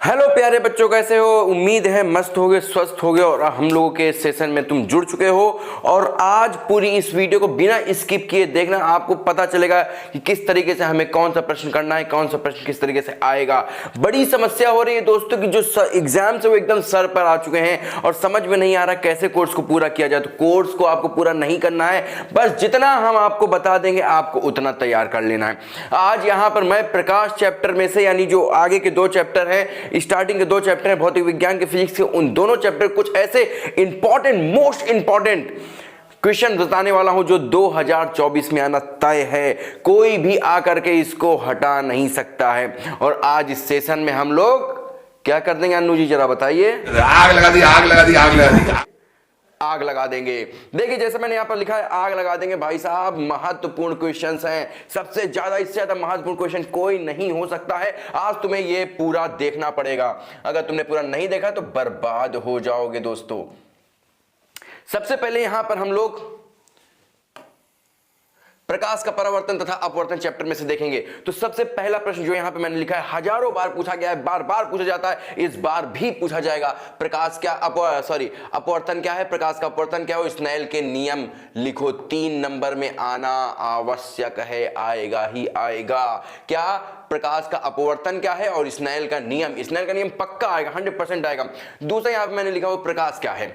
Hello प्यारे बच्चों, कैसे हो? उम्मीद है मस्त होगे, स्वस्थ होगे और हम लोगों के सेशन में तुम जुड़ चुके हो। और आज पूरी इस वीडियो को बिना स्किप किए देखना, आपको पता चलेगा कि किस तरीके से हमें कौन सा प्रश्न करना है, कौन सा प्रश्न किस तरीके से आएगा। बड़ी समस्या हो रही है दोस्तों कि जो एग्जाम से वो एकदम सर पर आ चुके हैं और समझ में नहीं आ रहा कैसे कोर्स को पूरा किया जाए। तो कोर्स को आपको पूरा नहीं करना है, बस जितना हम आपको बता देंगे आपको उतना तैयार कर लेना है। आज यहां पर मैं प्रकाश चैप्टर में से, यानी जो आगे के दो चैप्टर हैं, स्टार्टिंग के दो चैप्टर हैं भौतिक विज्ञान के, फिजिक्स के, उन दोनों चैप्टर कुछ ऐसे इंपॉर्टेंट, मोस्ट इंपॉर्टेंट क्वेश्चन बताने वाला हूं जो 2024 में आना तय है। कोई भी आकर के इसको हटा नहीं सकता है। और आज इस सेशन में हम लोग क्या कर देंगे अन्नू जी, जरा बताइए। आग लगा दी, आग लगा दी, आग लगा दी, आग लगा देंगे। देखिए जैसे मैंने यहां पर लिखा है, आग लगा देंगे। भाई साहब, महत्वपूर्ण क्वेश्चंस हैं, सबसे ज्यादा, इससे ज्यादा महत्वपूर्ण क्वेश्चन कोई नहीं हो सकता है। आज तुम्हें ये पूरा देखना पड़ेगा। अगर तुमने पूरा नहीं देखा तो बर्बाद हो जाओगे दोस्तों। सबसे पहले यहां पर हम लोग प्रकाश का परावर्तन तथा अपवर्तन चैप्टर में से देखेंगे। तो सबसे पहला प्रश्न जो यहां पे मैंने लिखा है, हजारों बार पूछा गया है, बार बार पूछा जाता है, इस बार भी पूछा जाएगा। प्रकाश क्या अपवर्तन क्या है, प्रकाश का अपवर्तन क्या है, स्नेल के नियम लिखो। 3 नंबर में आना आवश्यक है, आएगा ही आएगा। क्या प्रकाश का अपवर्तन क्या है और स्नेल का नियम, स्नेल का नियम पक्का आएगा, 100% आएगा। दूसरा यहां पर मैंने लिखा हुआ प्रकाश क्या है,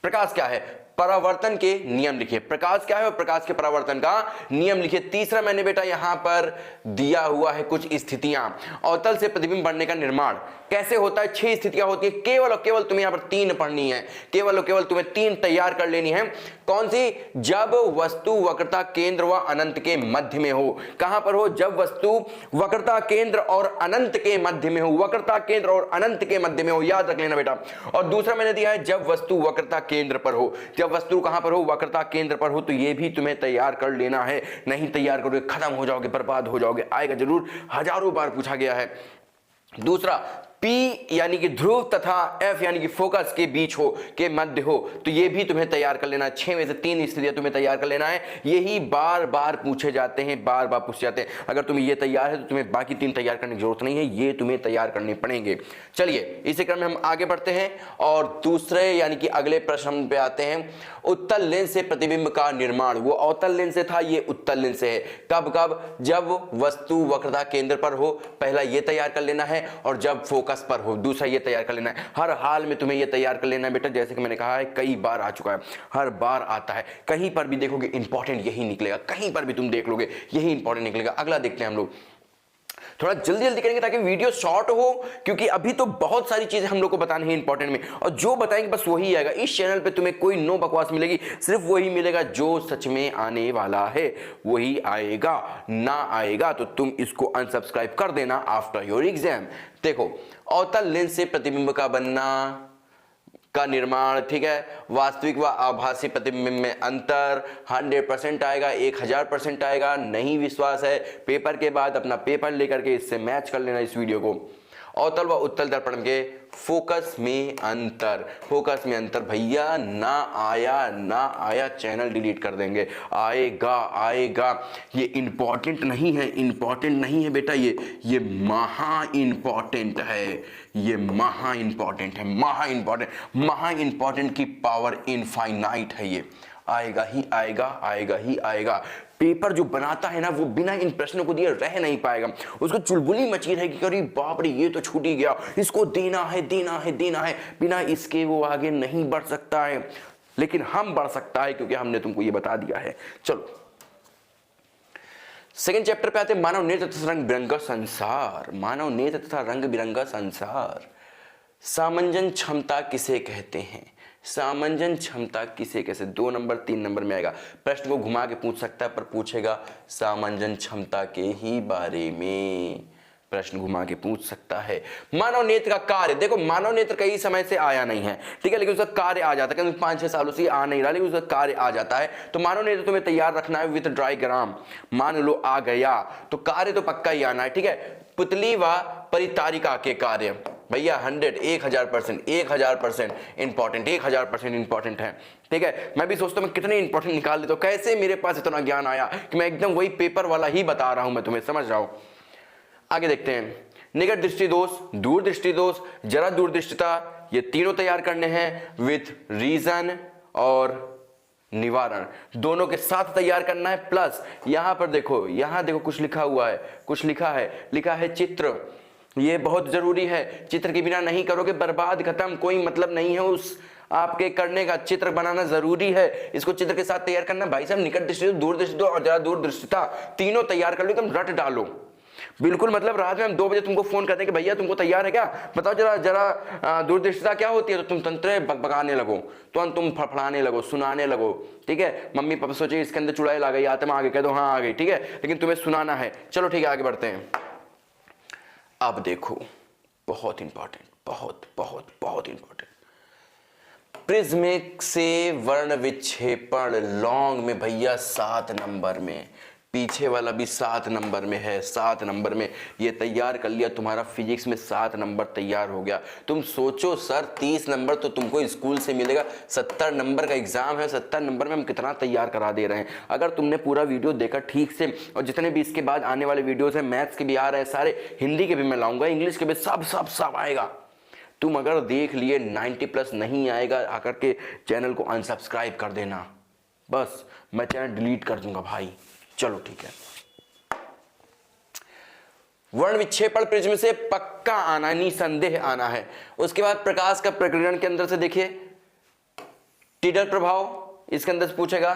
प्रकाश क्या है, परावर्तन के नियम लिखिए। प्रकाश क्या है और प्रकाश के परावर्तन का नियम लिखिए। तीसरा मैंने बेटा यहां पर दिया हुआ है कुछ स्थितियां। अवतल से प्रतिबिंब बनने का निर्माण कैसे होता है, 6 स्थितियां होती है। केवल और केवल तुम्हें यहां पर 3 पढ़नी है, केवल और केवल तुम्हें 3 तैयार कर लेनी है। कौन सी? जब वस्तु वक्रता केंद्र व अनंत के मध्य में हो। कहां पर हो? जब वस्तु वक्रता केंद्र और अनंत के मध्य में हो, वक्रता केंद्र और अनंत के मध्य में हो, याद रख लेना बेटा। और दूसरा मैंने दिया है जब वस्तु वक्रता केंद्र पर हो। जब वस्तु कहां पर हो? वक्रता केंद्र पर हो। तो ये भी तुम्हें तैयार कर लेना है, नहीं तैयार करोगे खत्म हो जाओगे, बर्बाद हो जाओगे। आएगा जरूर, हजारों बार पूछा गया है। दूसरा, P यानी कि ध्रुव तथा F यानी कि फोकस के बीच हो, के मध्य हो। तो ये भी तुम्हें तैयार कर लेना है। 6 में से 3 स्थितियां तुम्हें तैयार कर लेना है। यही बार बार पूछे जाते हैं, बार बार पूछे जाते हैं। अगर तुम्हें ये तैयार है तो तुम्हें बाकी 3 तैयार करने की जरूरत नहीं है, ये तुम्हें तैयार करने पड़ेंगे। चलिए इसी क्रम में हम आगे बढ़ते हैं और दूसरे यानी कि अगले प्रश्न पे आते हैं। उत्तल लेंस से प्रतिबिंब का निर्माण, वो अवतल लेंस से था, ये उत्तल लेंस से है। कब कब? जब वस्तु वक्रता केंद्र पर हो, पहला ये तैयार कर लेना है, और जब फोकस पर हो, दूसरा ये तैयार कर लेना है। हर हाल में तुम्हें ये तैयार कर लेना है बेटा। जैसे कि मैंने कहा है, कई बार आ चुका है, हर बार आता है। कहीं पर भी देखोगे इंपॉर्टेंट यही निकलेगा, कहीं पर भी तुम देख लोगे यही इंपॉर्टेंट निकलेगा। अगला देखते हैं हम लोग, थोड़ा जल्दी जल्दी करेंगे ताकि वीडियो शॉर्ट हो, क्योंकि अभी तो बहुत सारी चीजें हम लोग को बतानी है इंपॉर्टेंट में, और जो बताएंगे बस वही आएगा। इस चैनल पे तुम्हें कोई नो बकवास मिलेगी, सिर्फ वही मिलेगा जो सच में आने वाला है, वही आएगा। ना आएगा तो तुम इसको अनसब्सक्राइब कर देना आफ्टर योर एग्जाम। देखो, अवतल लेंस से प्रतिबिंब का बनना का निर्माण, ठीक है। वास्तविक व आभासी प्रतिबिंब में अंतर 100% आएगा, 1000% आएगा। नहीं विश्वास है, पेपर के बाद अपना पेपर लेकर के इससे मैच कर लेना इस वीडियो को। अवतल व उत्तल दर्पण के फोकस में अंतर, फोकस में अंतर भैया ना आया, ना आया चैनल डिलीट कर देंगे। आएगा आएगा, ये इंपॉर्टेंट नहीं है, इंपॉर्टेंट नहीं है बेटा, ये महा इंपॉर्टेंट है, ये महा इंपॉर्टेंट है, महा इंपॉर्टेंट। महा इंपॉर्टेंट की पावर इनफाइनाइट है, ये आएगा ही आएगा, आएगा ही आएगा। पेपर जो बनाता है ना, वो बिना इन प्रश्नों को दिए रह नहीं पाएगा। उसको चुलबुली मची रहेगी कि अरे बाप रे ये तो छूट ही गया, इसको देना है, देना है, देना है। बिना इसके वो आगे नहीं बढ़ सकता है, लेकिन हम बढ़ सकता है क्योंकि हमने तुमको ये बता दिया है। चलो सेकेंड चैप्टर पे आते हैं, मानव नेत्र तथा रंग बिरंगा संसार। मानव नेत्र तथा रंग बिरंगा संसार। सामंजन क्षमता किसे कहते हैं? सामंजन क्षमता किसे कैसे? 2 नंबर 3 नंबर में आएगा। प्रश्न को घुमा के पूछ सकता है, पर पूछेगा सामंजन क्षमता के ही बारे में। प्रश्न घुमा के पूछ सकता है। मानव नेत्र का कार्य, देखो मानव नेत्र कई समय से आया नहीं है, ठीक है, लेकिन उसका कार्य आ जाता है। 5-6 सालों से आ नहीं रहा, लेकिन उसका कार्य आ जाता है। तो मानव नेत्र तुम्हें तैयार रखना है विथ डायग्राम। मान लो आ गया तो कार्य तो पक्का ही आना है, ठीक है। पुतली व परितारिका के कार्य भैया 1000% इंपॉर्टेंट, 1000% इंपॉर्टेंट है, ठीक है। मैं भी सोचता हूँ मैं कितने इंपॉर्टेंट निकाल लेता हूँ, कैसे मेरे पास इतना ज्ञान आया कि मैं एकदम वही पेपर वाला ही बता रहा हूं, मैं तुम्हें समझ रहा हूं। आगे देखते हैं। निकट दृष्टि दोष, दूर दृष्टि दोष, जरा दूरदृष्टिता, ये तीनों तैयार करने हैं विथ रीजन और निवारण, दोनों के साथ तैयार करना है। प्लस यहां पर देखो, यहां देखो कुछ लिखा हुआ है, कुछ लिखा है चित्र। ये बहुत जरूरी है, चित्र के बिना नहीं करोगे बर्बाद, खत्म, कोई मतलब नहीं है उस आपके करने का। चित्र बनाना जरूरी है, इसको चित्र के साथ तैयार करना। भाई साहब निकट दृष्टि, दूर दृष्टि और जरा दूर दृष्टिता, तीनों तैयार कर लो, एकदम रट डालो बिल्कुल। मतलब रात में हम 2 बजे तुमको फोन करते हैं कि भैया तुमको तैयार है क्या, बताओ जरा दूरदृष्टिता क्या होती है, तो तुम तंत्र बकबकाने लगो, तुम फड़फड़ाने लगो, सुनाने लगो, ठीक है। मम्मी पापा सोचे इसके अंदर चुड़ैल आ गई, आत्मा आ गई, कह दो हाँ आ गई, ठीक है, लेकिन तुम्हें सुनाना है। चलो ठीक है, आगे बढ़ते हैं। अब देखो बहुत इंपॉर्टेंट, बहुत इंपॉर्टेंट, प्रिज्मिक से वर्ण विक्षेपण लॉन्ग में भैया 7 नंबर में, पीछे वाला भी 7 नंबर में है, 7 नंबर में। ये तैयार कर लिया, तुम्हारा फिजिक्स में 7 नंबर तैयार हो गया। तुम सोचो सर 30 नंबर तो तुमको स्कूल से मिलेगा, 70 नंबर का एग्जाम है, 70 नंबर में हम कितना तैयार करा दे रहे हैं। अगर तुमने पूरा वीडियो देखा ठीक से, और जितने भी इसके बाद आने वाले वीडियोज हैं, मैथ्स के भी आ रहे हैं सारे, हिंदी के भी मैं लाऊंगा, इंग्लिश के भी सब आएगा। तुम अगर देख लिए 90+ नहीं आएगा, आकर के चैनल को अनसब्सक्राइब कर देना, बस मैं चैनल डिलीट कर दूंगा भाई। चलो ठीक है। वर्ण विक्षेपण प्रिज्म से पक्का आना, निसंदेह आना है। उसके बाद प्रकाश का प्रकीर्णन के अंदर से देखिए, टिडल प्रभाव इसके अंदर से पूछेगा।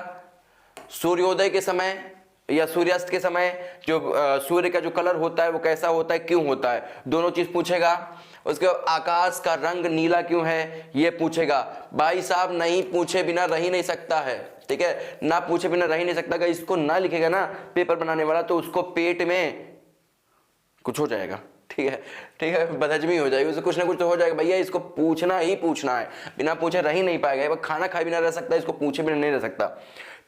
सूर्योदय के समय या सूर्यास्त के समय जो सूर्य का जो कलर होता है वो कैसा होता है, क्यों होता है, दोनों चीज पूछेगा। उसके बाद आकाश का रंग नीला क्यों है, ये पूछेगा। भाई साहब नहीं पूछे बिना रह ही नहीं सकता है, ठीक है, ना पूछे बिना रह ही नहीं सकता। अगर इसको ना लिखेगा ना पेपर बनाने वाला, तो उसको पेट में कुछ हो जाएगा, ठीक है, बदहजमी हो जाएगी, उससे कुछ ना कुछ तो हो जाएगा। भैया इसको पूछना ही पूछना है, बिना पूछे रह ही नहीं पाएगा। खाना खाए बिना रह सकता है, इसको पूछे बिना नहीं रह सकता।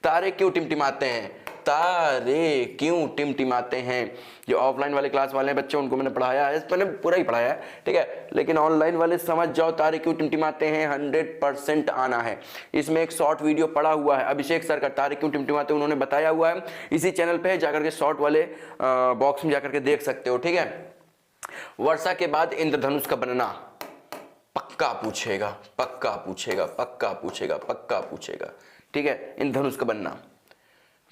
तारे क्यों टिमटिमाते हैं, तारे क्यों टिमटिमाते हैं। जो ऑफलाइन वाले क्लास वाले बच्चे उनको मैंने पढ़ाया है, मैंने पूरा ही पढ़ाया है, ठीक है, लेकिन ऑनलाइन वाले समझ जाओ तारे क्यों टिमटिमाते हैं, 100% आना है। इसमें एक शॉर्ट वीडियो पड़ा हुआ है अभिषेक सर का, तारे क्यों टिमटिमाते हैं, उन्होंने बताया हुआ है। इसी चैनल पे जाकर के शॉर्ट वाले बॉक्स में जाकर के देख सकते हो, ठीक है। वर्षा के बाद इंद्रधनुष का बनना पक्का पूछेगा, ठीक है, इंद्रधनुष का बनना।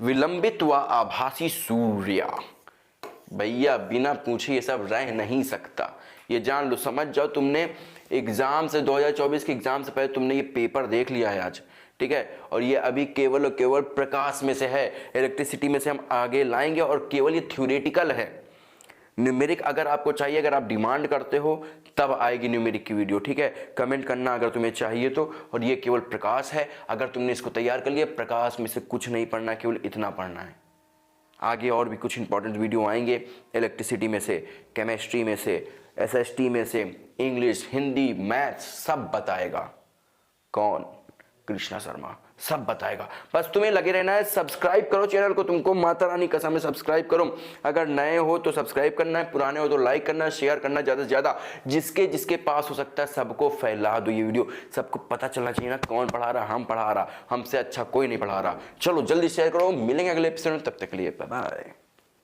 विलंबित व आभासी सूर्य, भैया बिना पूछे ये सब रह नहीं सकता, ये जान लो, समझ जाओ। तुमने एग्जाम से 2024 के एग्जाम से पहले तुमने ये पेपर देख लिया है आज, ठीक है, और ये अभी केवल और केवल प्रकाश में से है, इलेक्ट्रिसिटी में से हम आगे लाएंगे, और केवल ये थ्योरेटिकल है। न्यूमेरिक अगर आपको चाहिए, अगर आप डिमांड करते हो तब आएगी न्यूमेरिक की वीडियो, ठीक है, कमेंट करना अगर तुम्हें चाहिए तो। और ये केवल प्रकाश है, अगर तुमने इसको तैयार कर लिया, प्रकाश में से कुछ नहीं पढ़ना, केवल इतना पढ़ना है। आगे और भी कुछ इंपॉर्टेंट वीडियो आएंगे, इलेक्ट्रिसिटी में से, केमिस्ट्री में से, SST में से, इंग्लिश, हिंदी, मैथ्स सब बताएगा कौन, कृष्णा शर्मा, सब बताएगा। बस तुम्हें लगे रहना है, सब्सक्राइब करो चैनल को, तुमको माता रानी कसम है सब्सक्राइब करो। अगर नए हो तो सब्सक्राइब करना है, पुराने हो तो लाइक करना, शेयर करना ज्यादा से ज्यादा, जिसके जिसके पास हो सकता है सबको फैला दो ये वीडियो। सबको पता चलना चाहिए ना कौन पढ़ा रहा, हम पढ़ा रहा, हमसे अच्छा कोई नहीं पढ़ा रहा। चलो जल्दी शेयर करो, मिलेंगे अगले एपिसोड में, तब तक के लिए बाय बाय।